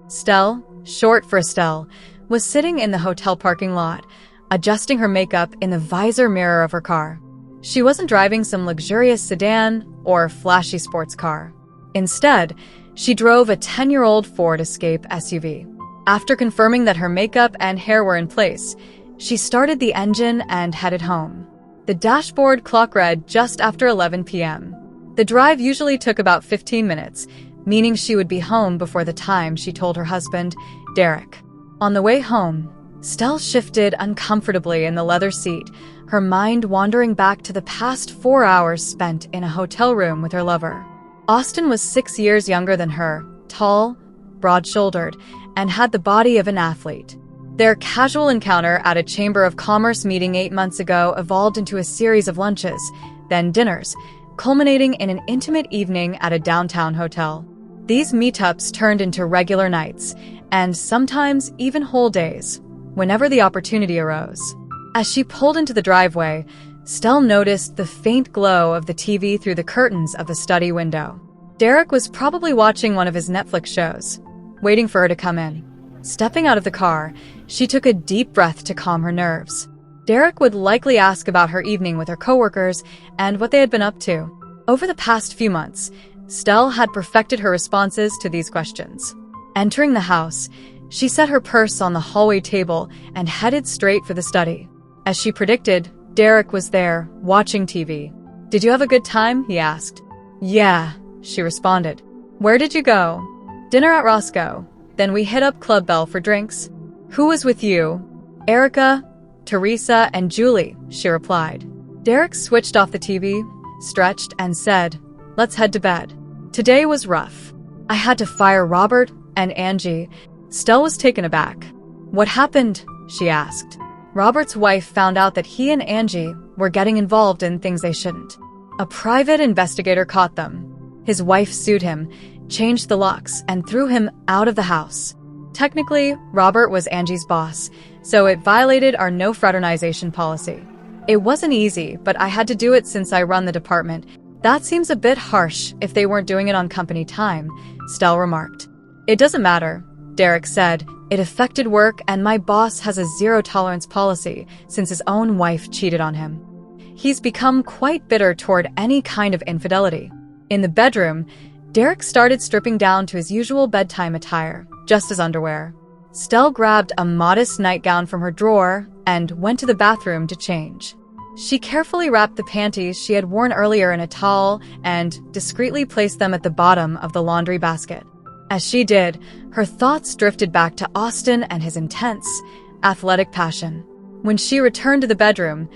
Stell, short for Estelle, was sitting in the hotel parking lot, adjusting her makeup in the visor mirror of her car. She wasn't driving some luxurious sedan or flashy sports car. Instead, she drove a 10-year-old Ford Escape SUV. After confirming that her makeup and hair were in place, she started the engine and headed home. The dashboard clock read just after 11 p.m. The drive usually took about 15 minutes, meaning she would be home before the time she told her husband, Derek. On the way home, Stell shifted uncomfortably in the leather seat, her mind wandering back to the past 4 hours spent in a hotel room with her lover. Austin was 6 years younger than her, tall, broad-shouldered, and had the body of an athlete. Their casual encounter at a Chamber of Commerce meeting 8 months ago evolved into a series of lunches, then dinners, culminating in an intimate evening at a downtown hotel. These meetups turned into regular nights, and sometimes even whole days, whenever the opportunity arose. As she pulled into the driveway, Stell noticed the faint glow of the TV through the curtains of the study window. Derek was probably watching one of his Netflix shows, waiting for her to come in. Stepping out of the car, she took a deep breath to calm her nerves. Derek would likely ask about her evening with her coworkers and what they had been up to. Over the past few months, Stell had perfected her responses to these questions. Entering the house, she set her purse on the hallway table and headed straight for the study. As she predicted, Derek was there, watching TV. "Did you have a good time?" he asked. "Yeah," she responded. "Where did you go?" "Dinner at Roscoe. Then we hit up Club Bell for drinks." "Who was with you?" "Erica, Teresa, and Julie," she replied. Derek switched off the TV, stretched, and said, "Let's head to bed. Today was rough. I had to fire Robert and Angie." Stell was taken aback. "What happened?" she asked. Robert's wife found out that he and Angie were getting involved in things they shouldn't. A private investigator caught them. His wife sued him, changed the locks, and threw him out of the house. Technically, Robert was Angie's boss, so it violated our no fraternization policy. "It wasn't easy, but I had to do it since I run the department. That seems a bit harsh if they weren't doing it on company time," Stell remarked. "It doesn't matter," Derek said. "It affected work, and my boss has a zero-tolerance policy since his own wife cheated on him. He's become quite bitter toward any kind of infidelity." In the bedroom, Derek started stripping down to his usual bedtime attire, just his underwear. Stell grabbed a modest nightgown from her drawer and went to the bathroom to change. She carefully wrapped the panties she had worn earlier in a towel and discreetly placed them at the bottom of the laundry basket. As she did, her thoughts drifted back to Austin and his intense, athletic passion. When she returned to the bedroom,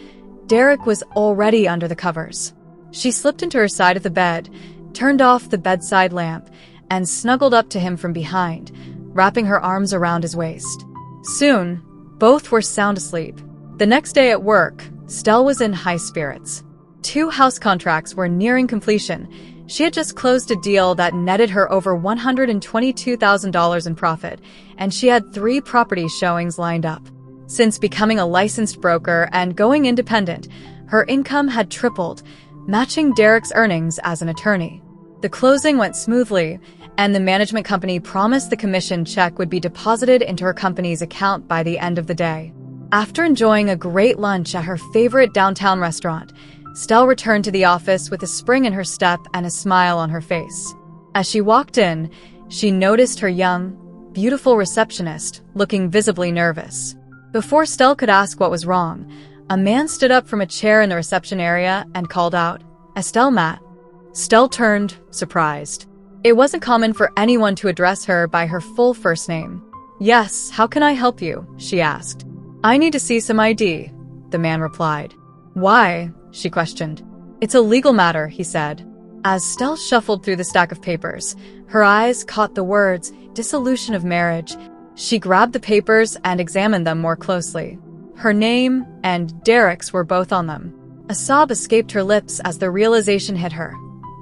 Derek was already under the covers. She slipped into her side of the bed, turned off the bedside lamp, and snuggled up to him from behind, wrapping her arms around his waist. Soon, both were sound asleep. The next day at work, Stell was in high spirits. 2 house contracts were nearing completion. She had just closed a deal that netted her over $122,000 in profit, and she had 3 property showings lined up. Since becoming a licensed broker and going independent, her income had tripled, matching Derek's earnings as an attorney. The closing went smoothly, and the management company promised the commission check would be deposited into her company's account by the end of the day. After enjoying a great lunch at her favorite downtown restaurant, Stell returned to the office with a spring in her step and a smile on her face. As she walked in, she noticed her young, beautiful receptionist looking visibly nervous. Before Stell could ask what was wrong, a man stood up from a chair in the reception area and called out, "Estelle Matt." Stell turned, surprised. It wasn't common for anyone to address her by her full first name. "Yes, how can I help you?" she asked. "I need to see some ID," the man replied. "Why?" she questioned. "It's a legal matter," he said. As Stell shuffled through the stack of papers, her eyes caught the words, "dissolution of marriage." She grabbed the papers and examined them more closely. Her name and Derek's were both on them. A sob escaped her lips as the realization hit her.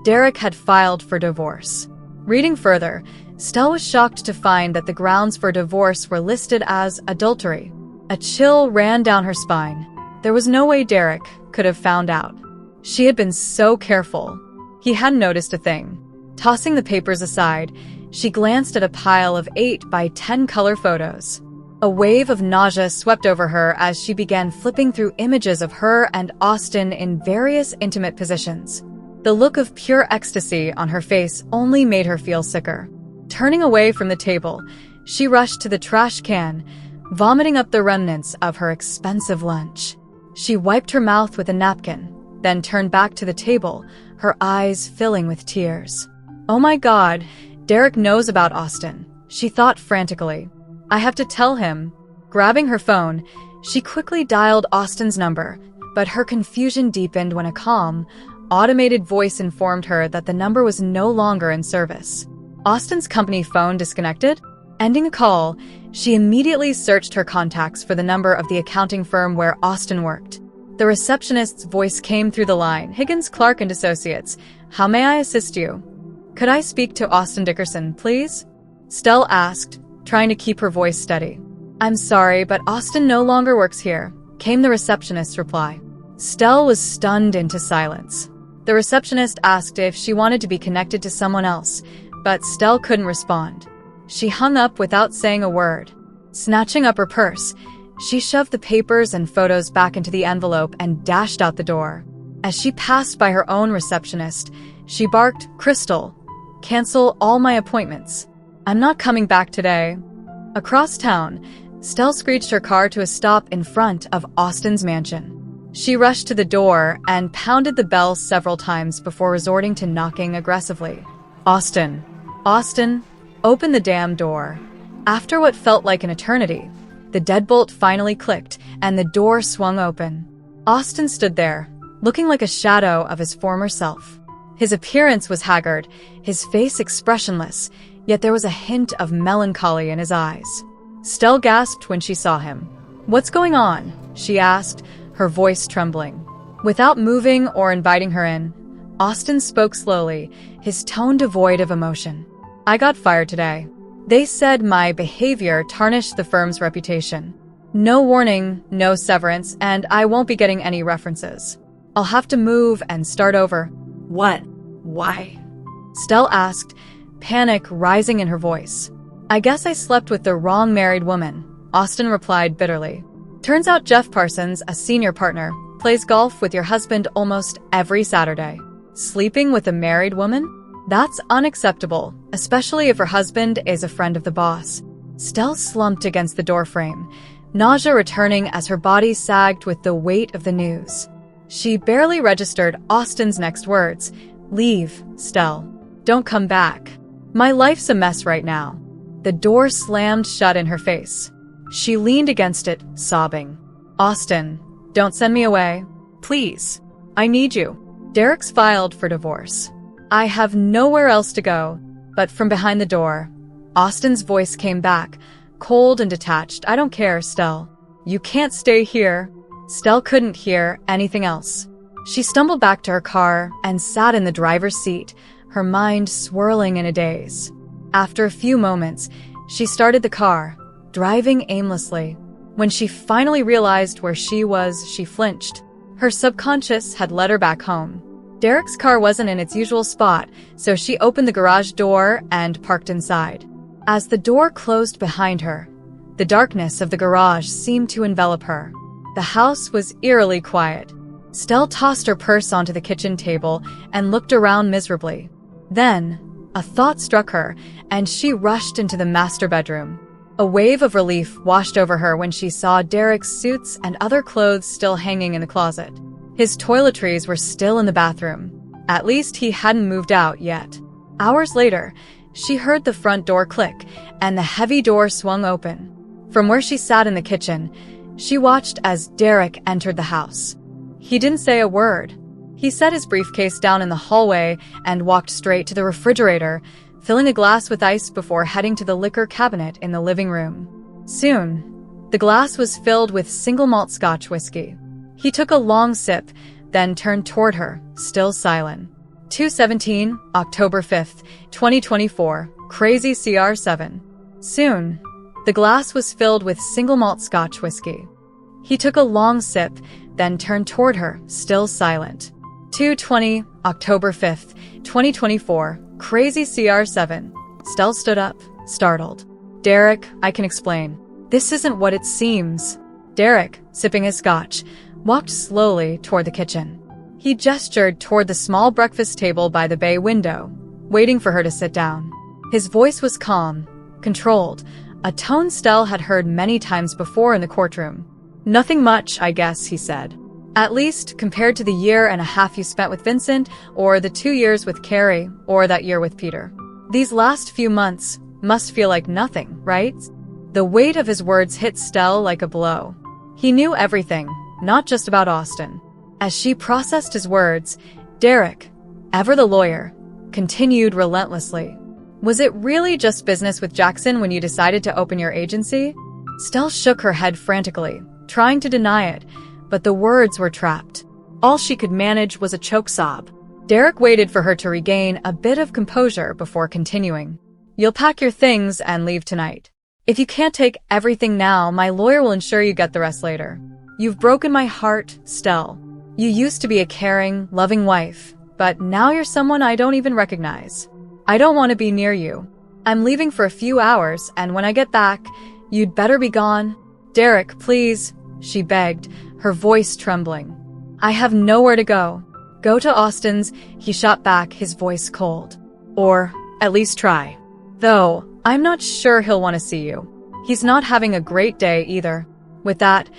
Derek had filed for divorce. Reading further, Stell was shocked to find that the grounds for divorce were listed as adultery. A chill ran down her spine. There was no way Derek could have found out. She had been so careful. He hadn't noticed a thing. Tossing the papers aside, She glanced at a pile of 8 by 10 color photos. A wave of nausea swept over her as she began flipping through images of her and Austin in various intimate positions. The look of pure ecstasy on her face only made her feel sicker. Turning away from the table, she rushed to the trash can, vomiting up the remnants of her expensive lunch. She wiped her mouth with a napkin, then turned back to the table, her eyes filling with tears. "Oh my God, Derek knows about Austin," she thought frantically. "I have to tell him." Grabbing her phone, she quickly dialed Austin's number, but her confusion deepened when a calm, automated voice informed her that the number was no longer in service. Austin's company phone disconnected? Ending the call, she immediately searched her contacts for the number of the accounting firm where Austin worked. The receptionist's voice came through the line. "Higgins, Clark and Associates. How may I assist you?" "Could I speak to Austin Dickerson, please?" Stell asked, trying to keep her voice steady. "I'm sorry, but Austin no longer works here," came the receptionist's reply. Stell was stunned into silence. The receptionist asked if she wanted to be connected to someone else, but Stell couldn't respond. She hung up without saying a word. Snatching up her purse, she shoved the papers and photos back into the envelope and dashed out the door. As she passed by her own receptionist, she barked, "Crystal, cancel all my appointments. I'm not coming back today." Across town, Stell screeched her car to a stop in front of Austin's mansion. She rushed to the door and pounded the bell several times before resorting to knocking aggressively. "Austin! Austin! Open the damn door." After what felt like an eternity, the deadbolt finally clicked and the door swung open. Austin stood there, looking like a shadow of his former self. His appearance was haggard, his face expressionless, yet there was a hint of melancholy in his eyes. Stell gasped when she saw him. "What's going on?" she asked, her voice trembling. Without moving or inviting her in, Austin spoke slowly, his tone devoid of emotion. "I got fired today. They said my behavior tarnished the firm's reputation. No warning, no severance, and I won't be getting any references. I'll have to move and start over." "What? Why?" Stell asked, panic rising in her voice. "I guess I slept with the wrong married woman," Austin replied bitterly. "Turns out Jeff Parsons, a senior partner, plays golf with your husband almost every Saturday. Sleeping with a married woman? That's unacceptable, especially if her husband is a friend of the boss." Stell slumped against the doorframe, nausea returning as her body sagged with the weight of the news. She barely registered Austin's next words. "Leave, Stell. Don't come back. My life's a mess right now." The door slammed shut in her face. She leaned against it, sobbing. "Austin, don't send me away. Please. I need you. Derek's filed for divorce. I have nowhere else to go." But from behind the door, Austin's voice came back, cold and detached. "I don't care, Stell. You can't stay here." Stell couldn't hear anything else. She stumbled back to her car and sat in the driver's seat, her mind swirling in a daze. After a few moments, she started the car, driving aimlessly. When she finally realized where she was, she flinched. Her subconscious had led her back home. Derek's car wasn't in its usual spot, so she opened the garage door and parked inside. As the door closed behind her, the darkness of the garage seemed to envelop her. The house was eerily quiet. Stell tossed her purse onto the kitchen table and looked around miserably. Then, a thought struck her, and she rushed into the master bedroom. A wave of relief washed over her when she saw Derek's suits and other clothes still hanging in the closet. His toiletries were still in the bathroom. At least he hadn't moved out yet. Hours later, she heard the front door click, and the heavy door swung open. From where she sat in the kitchen, she watched as Derek entered the house. He didn't say a word. He set his briefcase down in the hallway and walked straight to the refrigerator, filling a glass with ice before heading to the liquor cabinet in the living room. Soon, the glass was filled with single malt Scotch whiskey. He took a long sip, then turned toward her, still silent. 2:17, October 5th, 2024, Crazy CR7. Soon, the glass was filled with single malt Scotch whiskey. He took a long sip, then turned toward her, still silent. 2:20, October 5th, 2024, Crazy CR7. Stell stood up, startled. Derek, I can explain. This isn't what it seems. Derek, sipping his scotch, walked slowly toward the kitchen. He gestured toward the small breakfast table by the bay window, waiting for her to sit down. His voice was calm, controlled, a tone Stell had heard many times before in the courtroom. Nothing much, I guess, he said. At least compared to the year and a half you spent with Vincent, or the 2 years with Carrie, or that year with Peter. These last few months must feel like nothing, right? The weight of his words hit Stell like a blow. He knew everything, not just about Austin. As she processed his words, Derek, ever the lawyer, continued relentlessly. Was it really just business with Jackson when you decided to open your agency? Stell shook her head frantically, trying to deny it, but the words were trapped. All she could manage was a choke sob. Derek waited for her to regain a bit of composure before continuing. You'll pack your things and leave tonight. If you can't take everything now, my lawyer will ensure you get the rest later. You've broken my heart, Stell. You used to be a caring, loving wife, but now you're someone I don't even recognize. I don't want to be near you. I'm leaving for a few hours, and when I get back, you'd better be gone. Derek, please, she begged, her voice trembling. I have nowhere to go. Go to Austin's, he shot back, his voice cold. Or, at least try. Though, I'm not sure he'll want to see you. He's not having a great day either. With that,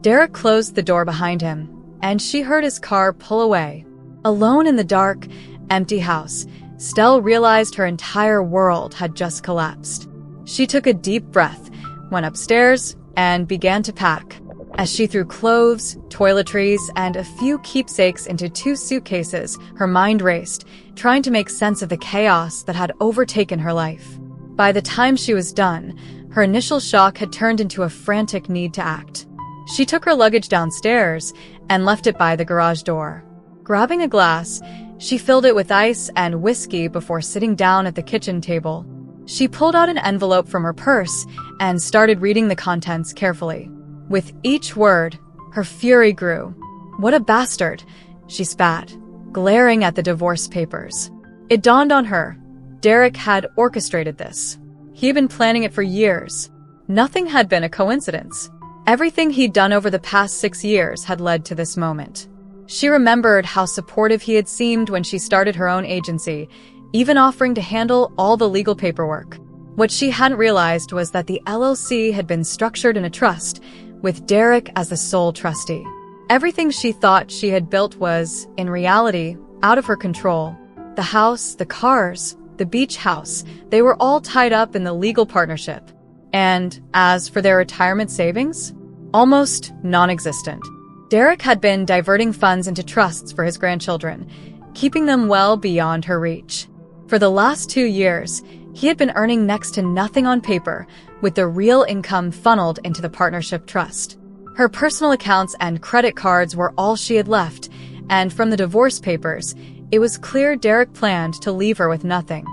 Derek closed the door behind him, and she heard his car pull away. Alone in the dark, empty house, Stell realized her entire world had just collapsed. She took a deep breath, went upstairs, and began to pack. As she threw clothes, toiletries, and a few keepsakes into 2 suitcases, her mind raced, trying to make sense of the chaos that had overtaken her life. By the time she was done, her initial shock had turned into a frantic need to act. She took her luggage downstairs and left it by the garage door. Grabbing a glass, she filled it with ice and whiskey before sitting down at the kitchen table. She pulled out an envelope from her purse and started reading the contents carefully. With each word, her fury grew. What a bastard, she spat, glaring at the divorce papers. It dawned on her. Derek had orchestrated this. He had been planning it for years. Nothing had been a coincidence. Everything he'd done over the past 6 years had led to this moment. She remembered how supportive he had seemed when she started her own agency, even offering to handle all the legal paperwork. What she hadn't realized was that the LLC had been structured in a trust, with Derek as the sole trustee. Everything she thought she had built was, in reality, out of her control. The house, the cars, the beach house, they were all tied up in the legal partnership. And as for their retirement savings, almost non-existent. Derek had been diverting funds into trusts for his grandchildren, keeping them well beyond her reach. For the last 2 years, he had been earning next to nothing on paper, with the real income funneled into the partnership trust. Her personal accounts and credit cards were all she had left, and from the divorce papers, it was clear Derek planned to leave her with nothing.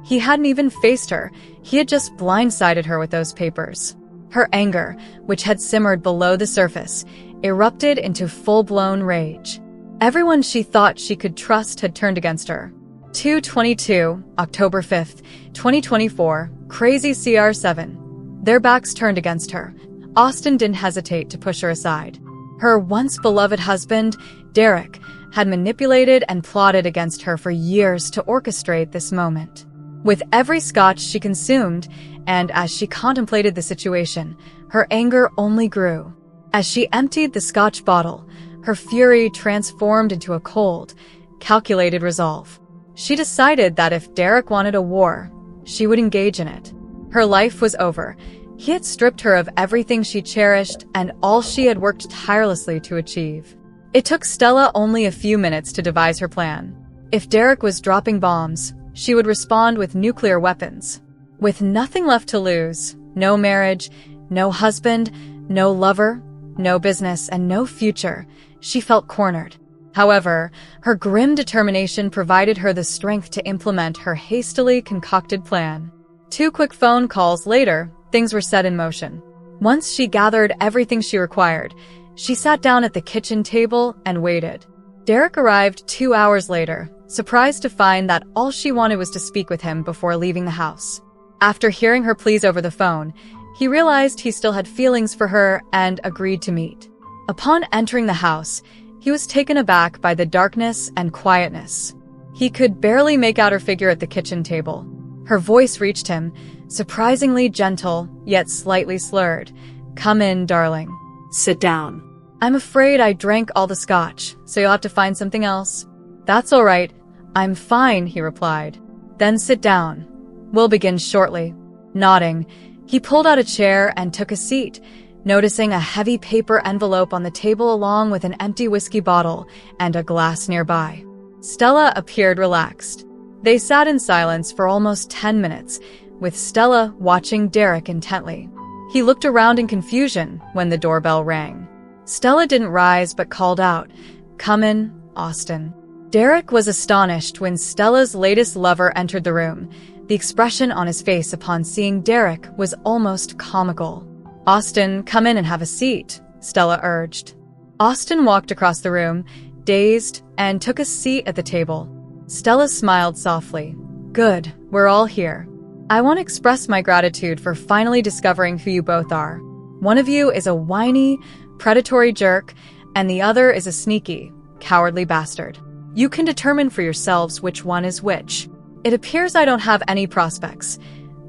He hadn't even faced her, he had just blindsided her with those papers. Her anger, which had simmered below the surface, erupted into full-blown rage. Everyone she thought she could trust had turned against her. 2/22, October 5th, 2024, Crazy CR7. Their backs turned against her. Austin didn't hesitate to push her aside. Her once-beloved husband, Derek, had manipulated and plotted against her for years to orchestrate this moment. With every scotch she consumed, and as she contemplated the situation, her anger only grew. As she emptied the scotch bottle, her fury transformed into a cold, calculated resolve. She decided that if Derek wanted a war, she would engage in it. Her life was over. He had stripped her of everything she cherished and all she had worked tirelessly to achieve. It took Stella only a few minutes to devise her plan. If Derek was dropping bombs, she would respond with nuclear weapons. With nothing left to lose, no marriage, no husband, no lover, no business, and no future, she felt cornered. However, her grim determination provided her the strength to implement her hastily concocted plan. 2 quick phone calls later, things were set in motion. Once she gathered everything she required, she sat down at the kitchen table and waited. Derek arrived 2 hours later, surprised to find that all she wanted was to speak with him before leaving the house. After hearing her pleas over the phone, he realized he still had feelings for her and agreed to meet. Upon entering the house, he was taken aback by the darkness and quietness. He could barely make out her figure at the kitchen table. Her voice reached him, surprisingly gentle, yet slightly slurred. "Come in, darling." Sit down. "I'm afraid I drank all the scotch, so you'll have to find something else." "That's all right. I'm fine," he replied. "Then sit down. We'll begin shortly." Nodding, he pulled out a chair and took a seat, noticing a heavy paper envelope on the table along with an empty whiskey bottle and a glass nearby. Stella appeared relaxed. They sat in silence for almost 10 minutes, with Stella watching Derek intently. He looked around in confusion when the doorbell rang. Stella didn't rise but called out, "Come in, Austin." Derek was astonished when Stella's latest lover entered the room. The expression on his face upon seeing Derek was almost comical. "Austin, come in and have a seat," Stella urged. Austin walked across the room, dazed, and took a seat at the table. Stella smiled softly. "Good, we're all here. I want to express my gratitude for finally discovering who you both are. One of you is a whiny, predatory jerk, and the other is a sneaky, cowardly bastard. You can determine for yourselves which one is which. It appears I don't have any prospects.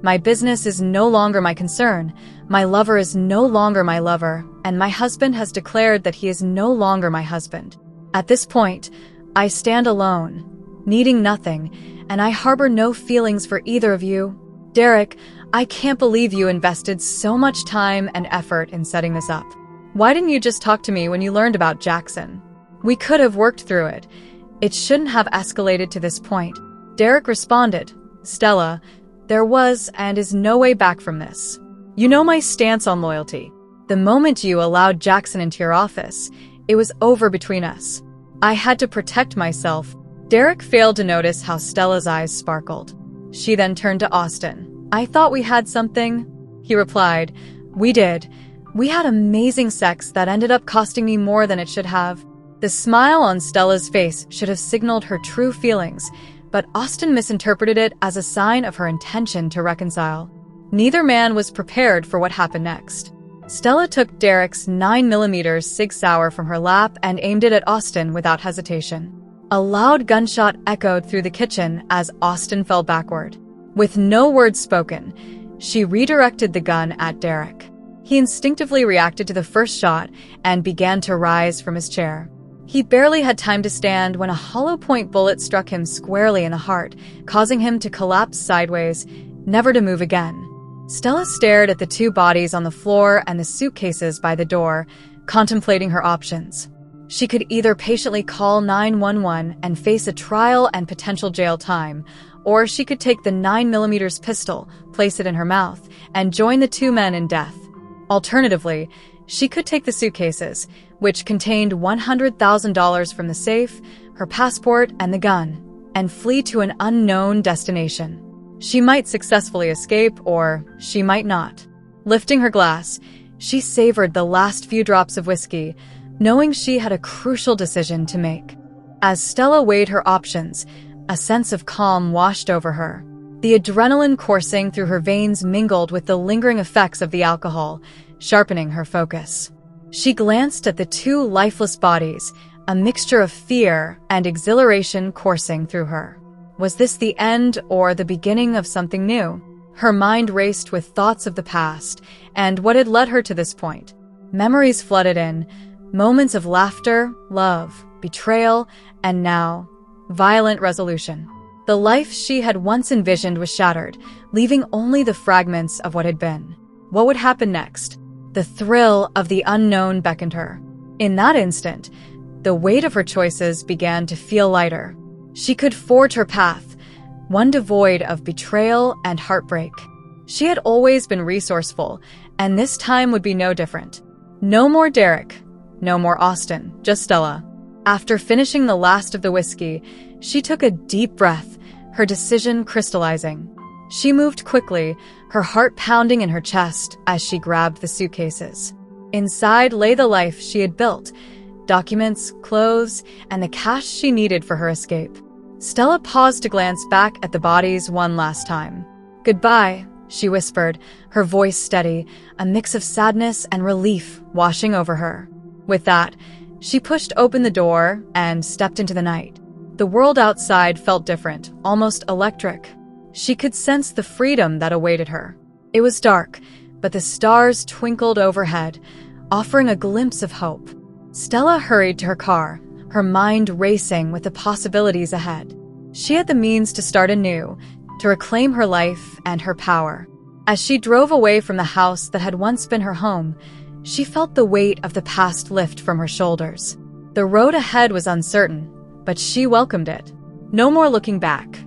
My business is no longer my concern, my lover is no longer my lover, and my husband has declared that he is no longer my husband. At this point, I stand alone, needing nothing, and I harbor no feelings for either of you. Derek, I can't believe you invested so much time and effort in setting this up. Why didn't you just talk to me when you learned about Jackson? We could have worked through it. It shouldn't have escalated to this point." Derek responded, "Stella, there was and is no way back from this. You know my stance on loyalty. The moment you allowed Jackson into your office, it was over between us. I had to protect myself." Derek failed to notice how Stella's eyes sparkled. She then turned to Austin. "I thought we had something," he replied. "We did. We had amazing sex that ended up costing me more than it should have." The smile on Stella's face should have signaled her true feelings, but Austin misinterpreted it as a sign of her intention to reconcile. Neither man was prepared for what happened next. Stella took Derek's 9mm Sig Sauer from her lap and aimed it at Austin without hesitation. A loud gunshot echoed through the kitchen as Austin fell backward. With no words spoken, she redirected the gun at Derek. He instinctively reacted to the first shot and began to rise from his chair. He barely had time to stand when a hollow-point bullet struck him squarely in the heart, causing him to collapse sideways, never to move again. Stella stared at the two bodies on the floor and the suitcases by the door, contemplating her options. She could either patiently call 911 and face a trial and potential jail time, or she could take the 9mm pistol, place it in her mouth, and join the two men in death. Alternatively, she could take the suitcases, which contained $100,000 from the safe, her passport, and the gun, and flee to an unknown destination. She might successfully escape, or she might not. Lifting her glass, she savored the last few drops of whiskey, knowing she had a crucial decision to make. As Stella weighed her options, a sense of calm washed over her. The adrenaline coursing through her veins mingled with the lingering effects of the alcohol, sharpening her focus. She glanced at the two lifeless bodies, a mixture of fear and exhilaration coursing through her. Was this the end or the beginning of something new? Her mind raced with thoughts of the past and what had led her to this point. Memories flooded in, moments of laughter, love, betrayal, and now, violent resolution. The life she had once envisioned was shattered, leaving only the fragments of what had been. What would happen next? The thrill of the unknown beckoned her. In that instant, the weight of her choices began to feel lighter. She could forge her path, one devoid of betrayal and heartbreak. She had always been resourceful, and this time would be no different. No more Derek, no more Austin, just Stella. After finishing the last of the whiskey, she took a deep breath, her decision crystallizing. She moved quickly, her heart pounding in her chest as she grabbed the suitcases. Inside lay the life she had built, documents, clothes, and the cash she needed for her escape. Stella paused to glance back at the bodies one last time. "Goodbye," she whispered, her voice steady, a mix of sadness and relief washing over her. With that, she pushed open the door and stepped into the night. The world outside felt different, almost electric. She could sense the freedom that awaited her. It was dark, but the stars twinkled overhead, offering a glimpse of hope. Stella hurried to her car, her mind racing with the possibilities ahead. She had the means to start anew, to reclaim her life and her power. As she drove away from the house that had once been her home, she felt the weight of the past lift from her shoulders. The road ahead was uncertain, but she welcomed it. No more looking back,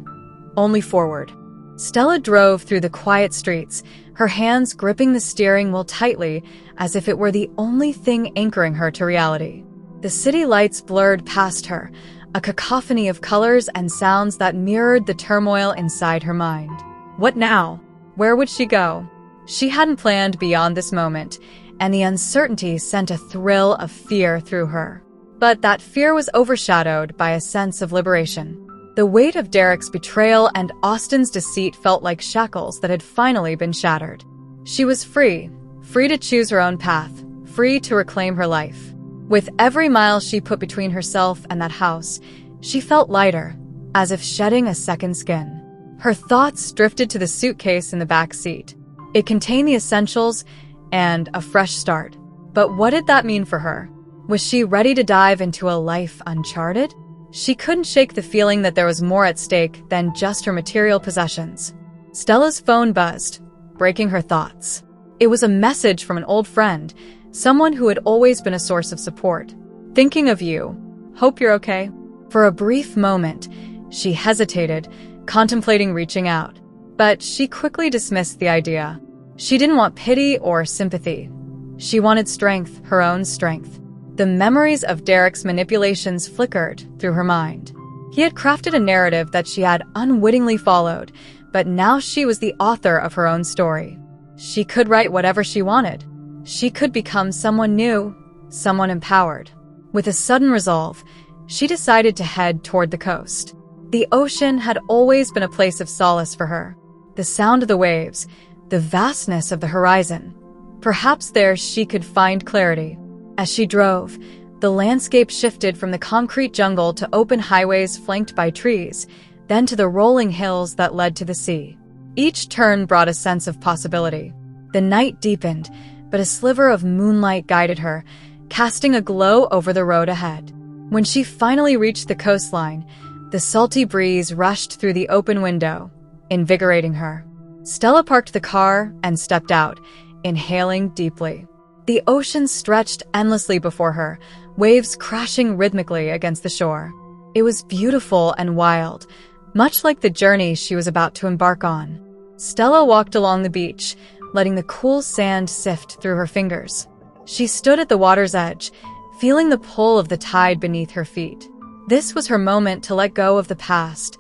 only forward. Stella drove through the quiet streets, her hands gripping the steering wheel tightly as if it were the only thing anchoring her to reality. The city lights blurred past her, a cacophony of colors and sounds that mirrored the turmoil inside her mind. What now? Where would she go? She hadn't planned beyond this moment, and the uncertainty sent a thrill of fear through her. But that fear was overshadowed by a sense of liberation. The weight of Derek's betrayal and Austin's deceit felt like shackles that had finally been shattered. She was free to choose her own path, free to reclaim her life. With every mile she put between herself and that house, she felt lighter, as if shedding a second skin. Her thoughts drifted to the suitcase in the back seat. It contained the essentials and a fresh start. But what did that mean for her? Was she ready to dive into a life uncharted? She couldn't shake the feeling that there was more at stake than just her material possessions. Stella's phone buzzed, breaking her thoughts. It was a message from an old friend, someone who had always been a source of support. "Thinking of you. Hope you're okay." For a brief moment, she hesitated, contemplating reaching out. But she quickly dismissed the idea. She didn't want pity or sympathy. She wanted strength, her own strength. The memories of Derek's manipulations flickered through her mind. He had crafted a narrative that she had unwittingly followed, but now she was the author of her own story. She could write whatever she wanted. She could become someone new, someone empowered. With a sudden resolve, she decided to head toward the coast. The ocean had always been a place of solace for her. The sound of the waves, the vastness of the horizon. Perhaps there she could find clarity. As she drove, the landscape shifted from the concrete jungle to open highways flanked by trees, then to the rolling hills that led to the sea. Each turn brought a sense of possibility. The night deepened, but a sliver of moonlight guided her, casting a glow over the road ahead. When she finally reached the coastline, the salty breeze rushed through the open window, invigorating her. Stella parked the car and stepped out, inhaling deeply. The ocean stretched endlessly before her, waves crashing rhythmically against the shore. It was beautiful and wild, much like the journey she was about to embark on. Stella walked along the beach, letting the cool sand sift through her fingers. She stood at the water's edge, feeling the pull of the tide beneath her feet. This was her moment to let go of the past,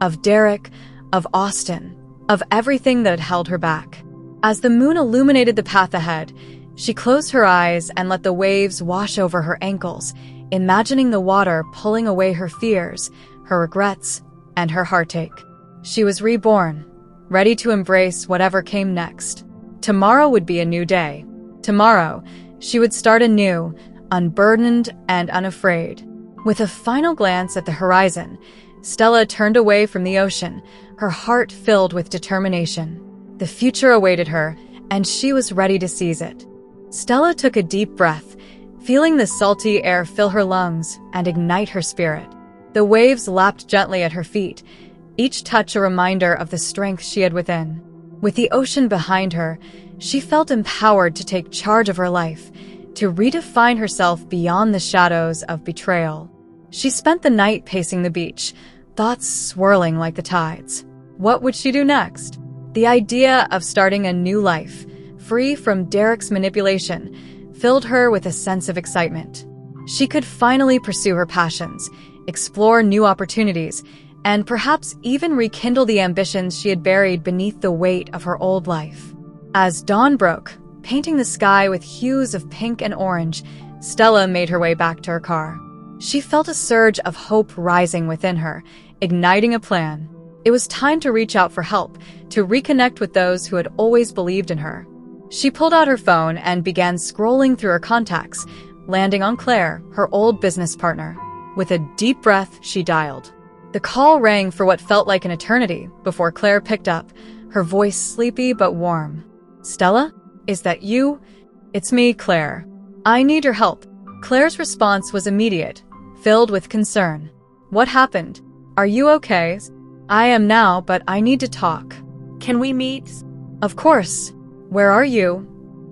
of Derek, of Austin, of everything that had held her back. As the moon illuminated the path ahead, she closed her eyes and let the waves wash over her ankles, imagining the water pulling away her fears, her regrets, and her heartache. She was reborn, ready to embrace whatever came next. Tomorrow would be a new day. Tomorrow, she would start anew, unburdened and unafraid. With a final glance at the horizon, Stella turned away from the ocean, her heart filled with determination. The future awaited her, and she was ready to seize it. Stella took a deep breath, feeling the salty air fill her lungs and ignite her spirit. The waves lapped gently at her feet, each touch a reminder of the strength she had within. With the ocean behind her, she felt empowered to take charge of her life, to redefine herself beyond the shadows of betrayal. She spent the night pacing the beach, thoughts swirling like the tides. What would she do next? The idea of starting a new life, free from Derek's manipulation, filled her with a sense of excitement. She could finally pursue her passions, explore new opportunities, and perhaps even rekindle the ambitions she had buried beneath the weight of her old life. As dawn broke, painting the sky with hues of pink and orange, Stella made her way back to her car. She felt a surge of hope rising within her, igniting a plan. It was time to reach out for help, to reconnect with those who had always believed in her. She pulled out her phone and began scrolling through her contacts, landing on Claire, her old business partner. With a deep breath, she dialed. The call rang for what felt like an eternity before Claire picked up, her voice sleepy but warm. "Stella? Is that you?" "It's me, Claire. I need your help." Claire's response was immediate, filled with concern. "What happened? Are you okay?" "I am now, but I need to talk." "Can we meet?" "Of course. Where are you?"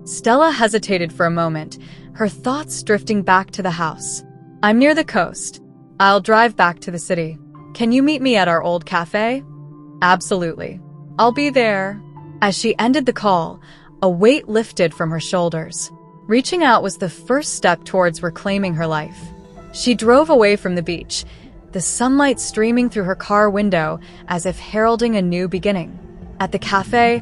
Stella hesitated for a moment, her thoughts drifting back to the house. "I'm near the coast. I'll drive back to the city. Can you meet me at our old cafe?" "Absolutely. I'll be there." As she ended the call, a weight lifted from her shoulders. Reaching out was the first step towards reclaiming her life. She drove away from the beach, the sunlight streaming through her car window as if heralding a new beginning. At the cafe,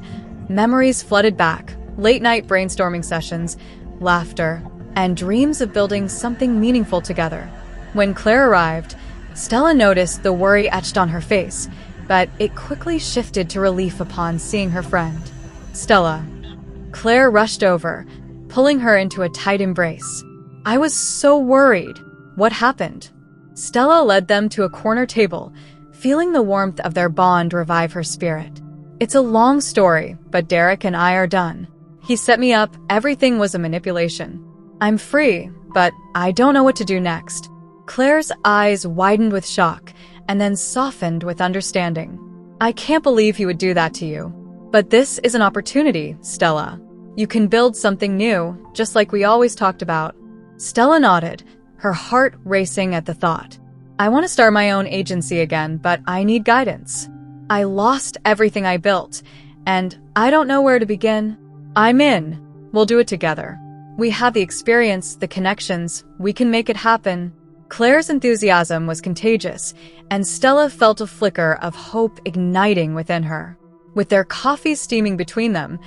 memories flooded back, late-night brainstorming sessions, laughter, and dreams of building something meaningful together. When Claire arrived, Stella noticed the worry etched on her face, but it quickly shifted to relief upon seeing her friend. "Stella." Claire rushed over, pulling her into a tight embrace. "I was so worried. What happened?" Stella led them to a corner table, feeling the warmth of their bond revive her spirit. "It's a long story, but Derek and I are done. He set me up, everything was a manipulation. I'm free, but I don't know what to do next." Claire's eyes widened with shock, and then softened with understanding. "I can't believe he would do that to you. But this is an opportunity, Stella. You can build something new, just like we always talked about." Stella nodded, her heart racing at the thought. "I want to start my own agency again, but I need guidance. I lost everything I built, and I don't know where to begin." "I'm in. We'll do it together. We have the experience, the connections, we can make it happen." Claire's enthusiasm was contagious, and Stella felt a flicker of hope igniting within her. With their coffee steaming between them,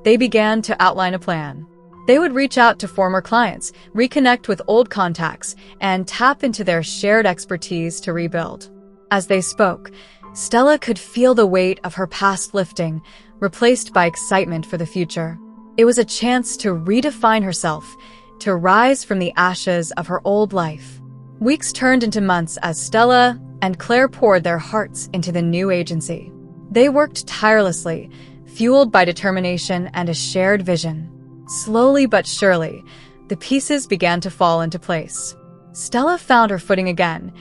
they began to outline a plan. They would reach out to former clients, reconnect with old contacts, and tap into their shared expertise to rebuild. As they spoke, Stella could feel the weight of her past lifting, replaced by excitement for the future. It was a chance to redefine herself, to rise from the ashes of her old life. Weeks turned into months as Stella and Claire poured their hearts into the new agency. They worked tirelessly, fueled by determination and a shared vision. Slowly but surely, the pieces began to fall into place. Stella found her footing again,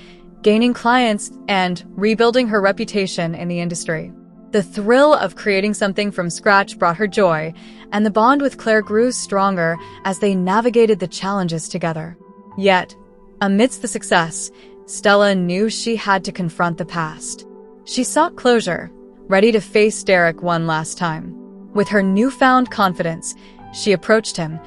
gaining clients and rebuilding her reputation in the industry. The thrill of creating something from scratch brought her joy, and the bond with Claire grew stronger as they navigated the challenges together. Yet, amidst the success, Stella knew she had to confront the past. She sought closure, ready to face Derek one last time. With her newfound confidence, she approached him,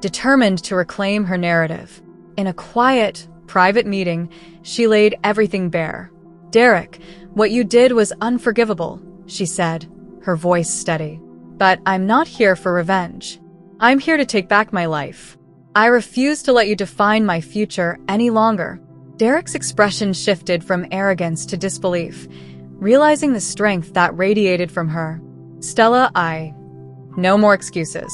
determined to reclaim her narrative. In a quiet, private meeting, she laid everything bare. "Derek, what you did was unforgivable," she said, her voice steady. "But I'm not here for revenge. I'm here to take back my life. I refuse to let you define my future any longer." Derek's expression shifted from arrogance to disbelief, realizing the strength that radiated from her. "Stella, no more excuses.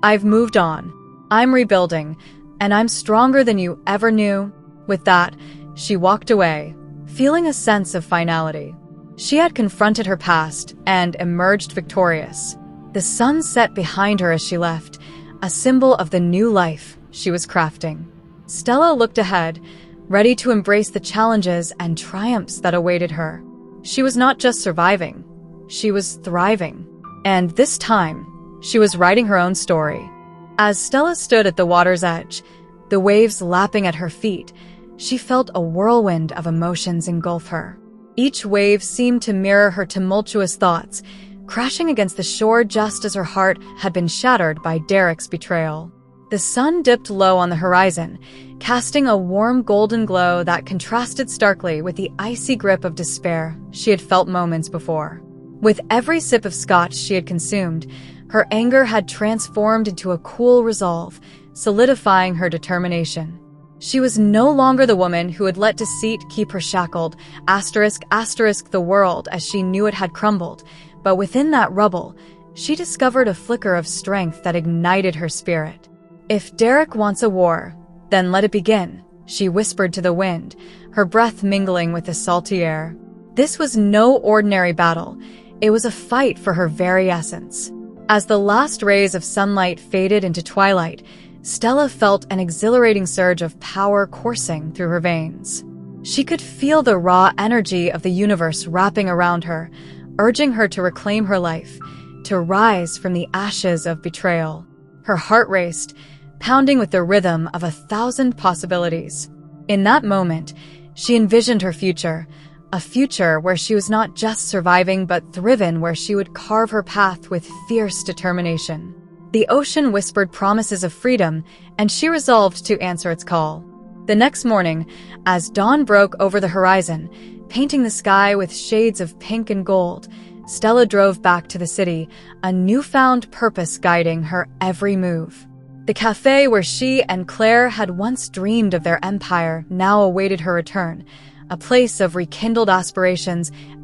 I've moved on. I'm rebuilding, and I'm stronger than you ever knew." With that, she walked away, feeling a sense of finality. She had confronted her past and emerged victorious. The sun set behind her as she left, a symbol of the new life she was crafting. Stella looked ahead, ready to embrace the challenges and triumphs that awaited her. She was not just surviving, she was thriving. And this time, she was writing her own story. As Stella stood at the water's edge, the waves lapping at her feet, she felt a whirlwind of emotions engulf her. Each wave seemed to mirror her tumultuous thoughts, crashing against the shore just as her heart had been shattered by Derek's betrayal. The sun dipped low on the horizon, casting a warm golden glow that contrasted starkly with the icy grip of despair she had felt moments before. With every sip of scotch she had consumed, her anger had transformed into a cool resolve, solidifying her determination. She was no longer the woman who had let deceit keep her shackled, *** the world as she knew it had crumbled, but within that rubble, she discovered a flicker of strength that ignited her spirit. "If Derek wants a war, then let it begin," she whispered to the wind, her breath mingling with the salty air. This was no ordinary battle. It was a fight for her very essence. As the last rays of sunlight faded into twilight, Stella felt an exhilarating surge of power coursing through her veins. She could feel the raw energy of the universe wrapping around her, urging her to reclaim her life, to rise from the ashes of betrayal. Her heart raced, pounding with the rhythm of 1,000 possibilities. In that moment, she envisioned her future, a future where she was not just surviving but thriven, where she would carve her path with fierce determination. The ocean whispered promises of freedom, and she resolved to answer its call. The next morning, as dawn broke over the horizon, painting the sky with shades of pink and gold, Stella drove back to the city, a newfound purpose guiding her every move. The cafe where she and Claire had once dreamed of their empire now awaited her return, a place of rekindled aspirations, ***.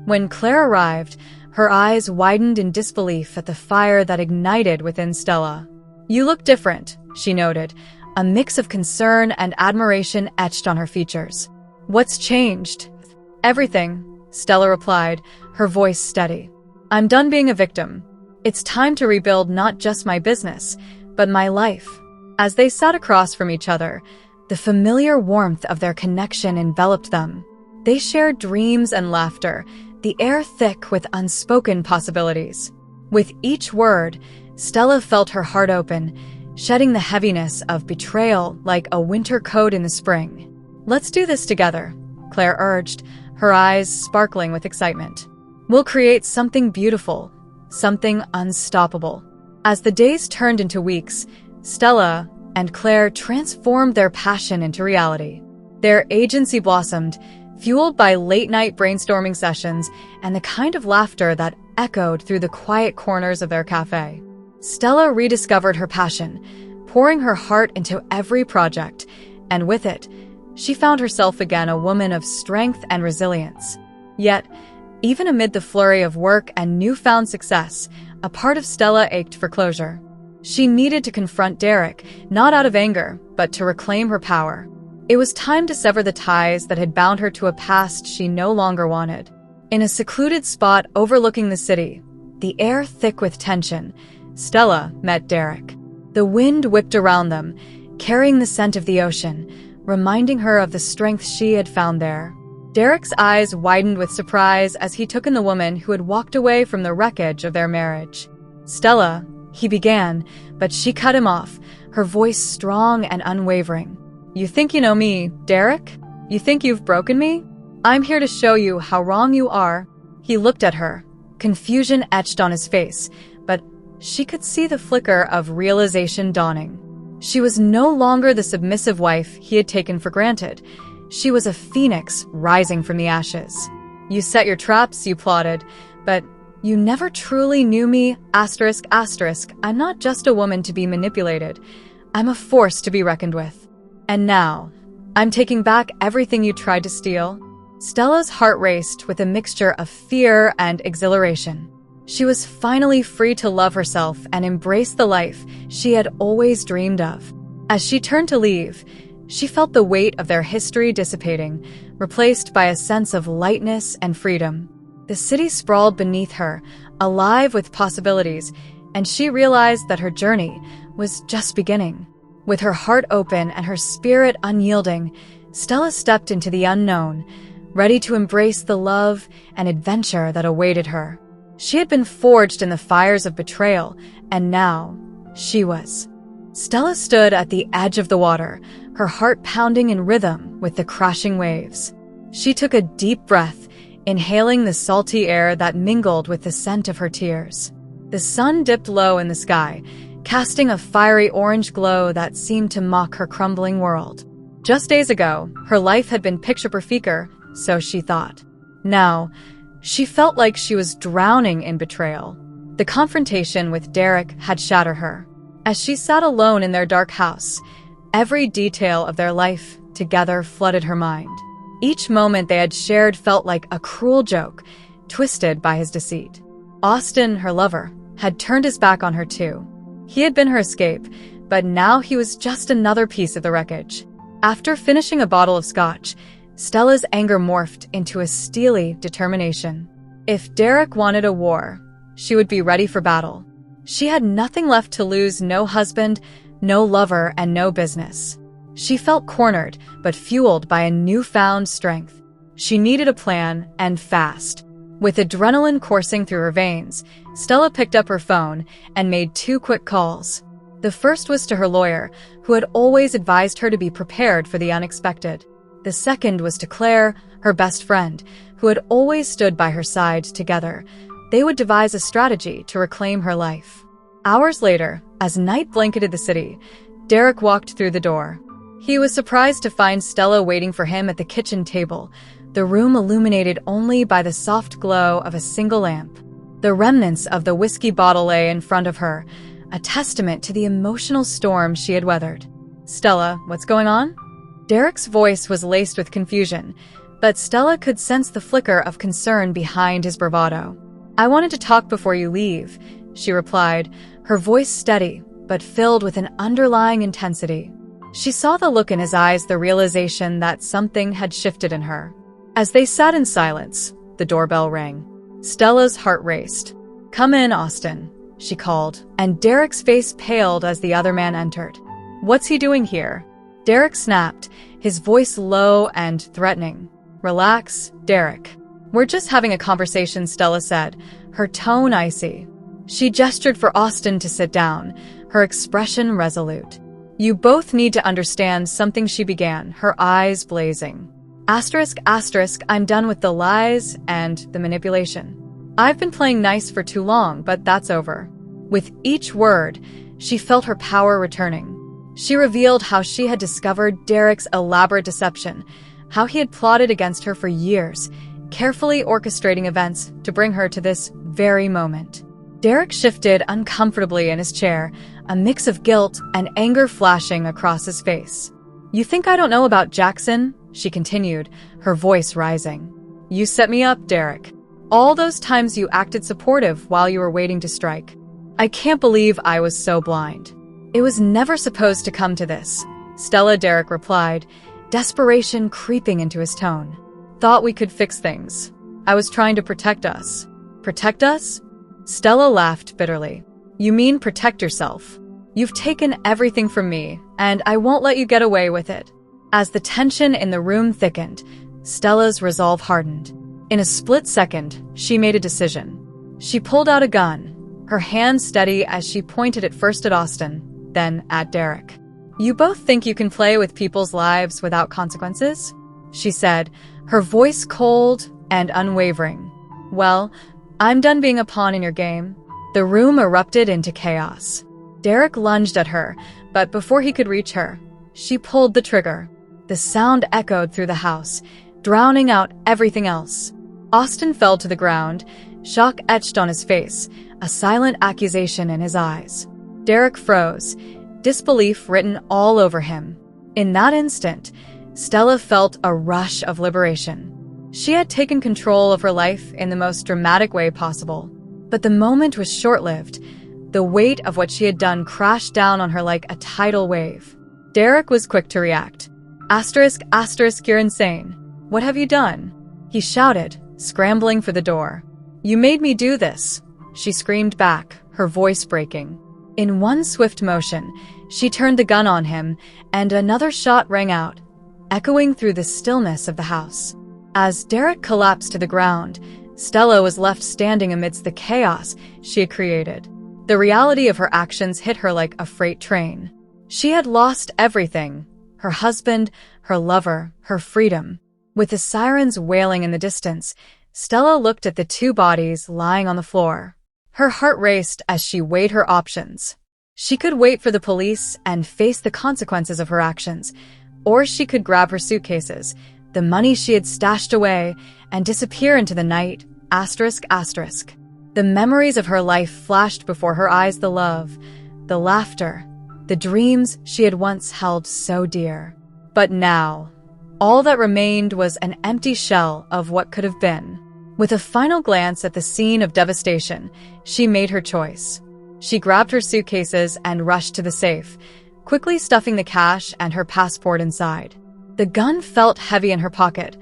When Claire arrived, her eyes widened in disbelief at the fire that ignited within Stella. "You look different," she noted, a mix of concern and admiration etched on her features. "What's changed?" "Everything," Stella replied, her voice steady. "I'm done being a victim. It's time to rebuild not just my business, but my life." As they sat across from each other, the familiar warmth of their connection enveloped them. They shared dreams and laughter, the air thick with unspoken possibilities. With each word, Stella felt her heart open, shedding the heaviness of betrayal like a winter coat in the spring. "Let's do this together," Claire urged, her eyes sparkling with excitement. "We'll create something beautiful, something unstoppable." As the days turned into weeks, Stella and Claire transformed their passion into reality. Their agency blossomed, fueled by late-night brainstorming sessions and the kind of laughter that echoed through the quiet corners of their cafe. Stella rediscovered her passion, pouring her heart into every project, and with it, she found herself again a woman of strength and resilience. Yet, even amid the flurry of work and newfound success, a part of Stella ached for closure. She needed to confront Derek, not out of anger, but to reclaim her power. It was time to sever the ties that had bound her to a past she no longer wanted. In a secluded spot overlooking the city, the air thick with tension, Stella met Derek. The wind whipped around them, carrying the scent of the ocean, reminding her of the strength she had found there. Derek's eyes widened with surprise as he took in the woman who had walked away from the wreckage of their marriage. "Stella," he began, but she cut him off, her voice strong and unwavering. "You think you know me, Derek? You think you've broken me? I'm here to show you how wrong you are." He looked at her, confusion etched on his face, but she could see the flicker of realization dawning. She was no longer the submissive wife he had taken for granted. She was a phoenix rising from the ashes. "You set your traps," you plotted, "but you never truly knew me, ***. I'm not just a woman to be manipulated. I'm a force to be reckoned with. And now, I'm taking back everything you tried to steal." Stella's heart raced with a mixture of fear and exhilaration. She was finally free to love herself and embrace the life she had always dreamed of. As she turned to leave, she felt the weight of their history dissipating, replaced by a sense of lightness and freedom. The city sprawled beneath her, alive with possibilities, and she realized that her journey was just beginning. With her heart open and her spirit unyielding, Stella stepped into the unknown, ready to embrace the love and adventure that awaited her. She had been forged in the fires of betrayal, and now she was. Stella stood at the edge of the water, her heart pounding in rhythm with the crashing waves. She took a deep breath, inhaling the salty air that mingled with the scent of her tears. The sun dipped low in the sky, casting a fiery orange glow that seemed to mock her crumbling world. Just days ago, her life had been picture perfect, so she thought. Now, she felt like she was drowning in betrayal. The confrontation with Derek had shattered her. As she sat alone in their dark house, Every detail of their life together flooded her mind. Each moment they had shared felt like a cruel joke, twisted by his deceit. Austin, her lover, had turned his back on her too. He had been her escape, but now he was just another piece of the wreckage. After finishing a bottle of scotch, Stella's anger morphed into a steely determination. If Derek wanted a war, she would be ready for battle. She had nothing left to lose, no husband, no lover, and no business. She felt cornered, but fueled by a newfound strength. She needed a plan, and fast. With adrenaline coursing through her veins, Stella picked up her phone and made 2 quick calls. The first was to her lawyer, who had always advised her to be prepared for the unexpected. The second was to Claire, her best friend, who had always stood by her side. Together, they would devise a strategy to reclaim her life. Hours later, as night blanketed the city, Derek walked through the door. He was surprised to find Stella waiting for him at the kitchen table, the room illuminated only by the soft glow of a single lamp. The remnants of the whiskey bottle lay in front of her, a testament to the emotional storm she had weathered. "Stella, what's going on?" Derek's voice was laced with confusion, but Stella could sense the flicker of concern behind his bravado. "I wanted to talk before you leave," she replied, her voice steady, but filled with an underlying intensity. She saw the look in his eyes, the realization that something had shifted in her. As they sat in silence, the doorbell rang. Stella's heart raced. "Come in, Austin," she called, and Derek's face paled as the other man entered. "What's he doing here?" Derek snapped, his voice low and threatening. "Relax, Derek. We're just having a conversation," Stella said, her tone icy. She gestured for Austin to sit down, her expression resolute. "You both need to understand something," she began, her eyes blazing. ***, I'm done with the lies and the manipulation. I've been playing nice for too long, but that's over." With each word, she felt her power returning. She revealed how she had discovered Derek's elaborate deception, how he had plotted against her for years, carefully orchestrating events to bring her to this very moment. Derek shifted uncomfortably in his chair, a mix of guilt and anger flashing across his face. "You think I don't know about Jackson?" she continued, her voice rising. "You set me up, Derek. All those times you acted supportive while you were waiting to strike. I can't believe I was so blind." "It was never supposed to come to this," Stella, Derek replied, desperation creeping into his tone. "Thought we could fix things. I was trying to protect us." "Protect us?" Stella laughed bitterly. "You mean protect yourself. You've taken everything from me, and I won't let you get away with it." As the tension in the room thickened, Stella's resolve hardened. In a split second, she made a decision. She pulled out a gun, her hand steady as she pointed it first at Austin, then at Derek. "You both think you can play with people's lives without consequences?" she said, her voice cold and unwavering. "Well, I'm done being a pawn in your game." The room erupted into chaos. Derek lunged at her, but before he could reach her, she pulled the trigger. The sound echoed through the house, drowning out everything else. Austin fell to the ground, shock etched on his face, a silent accusation in his eyes. Derek froze, disbelief written all over him. In that instant, Stella felt a rush of liberation. She had taken control of her life in the most dramatic way possible. But the moment was short-lived. The weight of what she had done crashed down on her like a tidal wave. Derek was quick to react. You're insane. What have you done?" he shouted, scrambling for the door. "You made me do this," she screamed back, her voice breaking. In one swift motion, she turned the gun on him, and another shot rang out, echoing through the stillness of the house. As Derek collapsed to the ground, Stella was left standing amidst the chaos she had created. The reality of her actions hit her like a freight train. She had lost everything: her husband, her lover, her freedom. With the sirens wailing in the distance, Stella looked at the 2 bodies lying on the floor. Her heart raced as she weighed her options. She could wait for the police and face the consequences of her actions, or she could grab her suitcases, the money she had stashed away, and disappear into the night. The memories of her life flashed before her eyes: the love, the laughter, the dreams she had once held so dear. But now, all that remained was an empty shell of what could have been. With a final glance at the scene of devastation, she made her choice. She grabbed her suitcases and rushed to the safe, quickly stuffing the cash and her passport inside. The gun felt heavy in her pocket,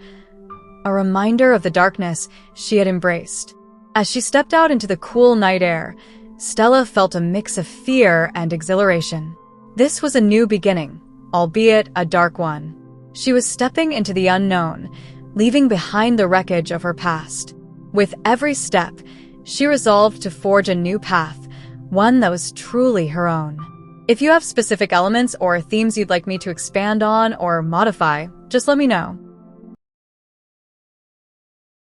a reminder of the darkness she had embraced. As she stepped out into the cool night air, Stella felt a mix of fear and exhilaration. This was a new beginning, albeit a dark one. She was stepping into the unknown, leaving behind the wreckage of her past. With every step, she resolved to forge a new path, one that was truly her own. If you have specific elements or themes you'd like me to expand on or modify, just let me know.